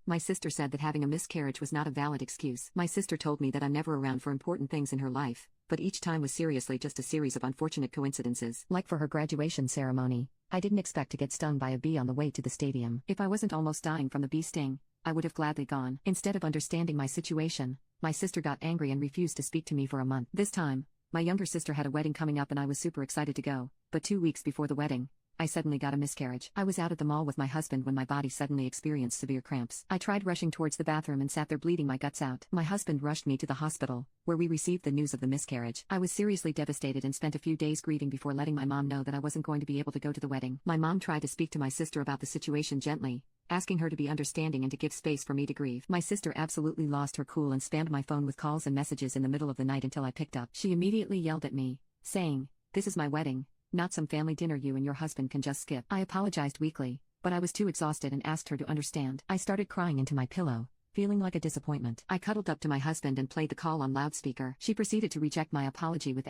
My sister said that having a miscarriage was not a valid excuse. My sister told me that I'm never around for important things in her life, but each time was seriously just a series of unfortunate coincidences. Like for her graduation ceremony, I didn't expect to get stung by a bee on the way to the stadium. If I wasn't almost dying from the bee sting, I would have gladly gone. Instead of understanding my situation, my sister got angry and refused to speak to me for a month. This time, my younger sister had a wedding coming up and I was super excited to go, but 2 weeks before the wedding, I suddenly got a miscarriage. I was out at the mall with my husband when my body suddenly experienced severe cramps. I tried rushing towards the bathroom and sat there bleeding my guts out. My husband rushed me to the hospital, where we received the news of the miscarriage. I was seriously devastated and spent a few days grieving before letting my mom know that I wasn't going to be able to go to the wedding. My mom tried to speak to my sister about the situation gently, asking her to be understanding and to give space for me to grieve. My sister absolutely lost her cool and spammed my phone with calls and messages in the middle of the night until I picked up. She immediately yelled at me, saying, "This is my wedding, not some family dinner you and your husband can just skip." I apologized weakly, but I was too exhausted and asked her to understand. I started crying into my pillow, feeling like a disappointment. I cuddled up to my husband and played the call on loudspeaker. She proceeded to reject my apology with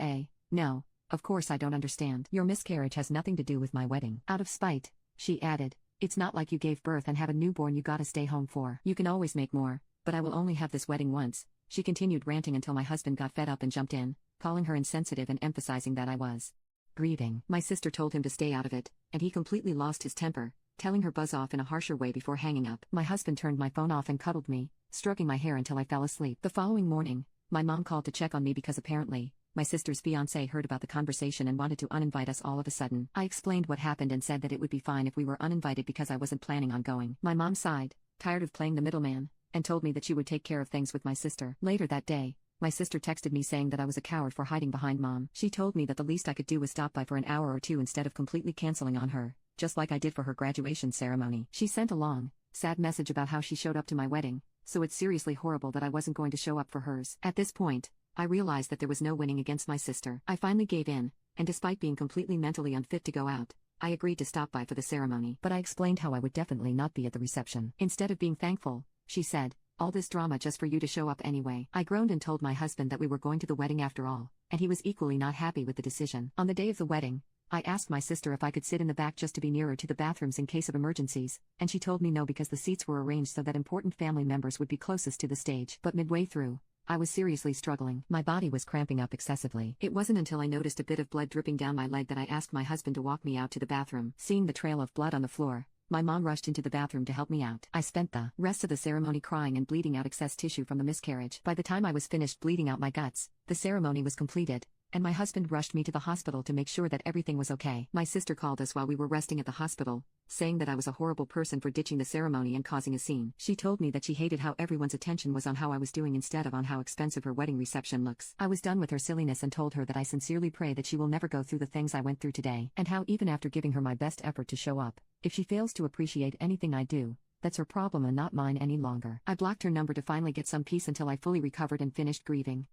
"No, of course I don't understand. Your miscarriage has nothing to do with my wedding." Out of spite, she added, "It's not like you gave birth and have a newborn you gotta stay home for. You can always make more, but I will only have this wedding once." She continued ranting until my husband got fed up and jumped in, calling her insensitive and emphasizing that I was grieving. My sister told him to stay out of it, and he completely lost his temper, telling her buzz off in a harsher way before hanging up. My husband turned my phone off and cuddled me, stroking my hair until I fell asleep. The following morning, my mom called to check on me because apparently, my sister's fiancé heard about the conversation and wanted to uninvite us all of a sudden. I explained what happened and said that it would be fine if we were uninvited because I wasn't planning on going. My mom sighed, tired of playing the middleman, and told me that she would take care of things with my sister. Later that day, my sister texted me saying that I was a coward for hiding behind mom. She told me that the least I could do was stop by for an hour or two instead of completely canceling on her, just like I did for her graduation ceremony. She sent a long, sad message about how she showed up to my wedding, so it's seriously horrible that I wasn't going to show up for hers. At this point, I realized that there was no winning against my sister. I finally gave in, and despite being completely mentally unfit to go out, I agreed to stop by for the ceremony. But I explained how I would definitely not be at the reception. Instead of being thankful, she said, "All this drama just for you to show up anyway." I groaned and told my husband that we were going to the wedding after all, and he was equally not happy with the decision. On the day of the wedding, I asked my sister if I could sit in the back just to be nearer to the bathrooms in case of emergencies, and she told me no because the seats were arranged so that important family members would be closest to the stage. But midway through, I was seriously struggling. My body was cramping up excessively. It wasn't until I noticed a bit of blood dripping down my leg that I asked my husband to walk me out to the bathroom. Seeing the trail of blood on the floor, my mom rushed into the bathroom to help me out. I spent the rest of the ceremony crying and bleeding out excess tissue from the miscarriage. By the time I was finished bleeding out my guts, the ceremony was completed, and my husband rushed me to the hospital to make sure that everything was okay. My sister called us while we were resting at the hospital, saying that I was a horrible person for ditching the ceremony and causing a scene. She told me that she hated how everyone's attention was on how I was doing instead of on how expensive her wedding reception looks. I was done with her silliness and told her that I sincerely pray that she will never go through the things I went through today, and how even after giving her my best effort to show up, if she fails to appreciate anything I do, that's her problem and not mine any longer. I blocked her number to finally get some peace until I fully recovered and finished grieving.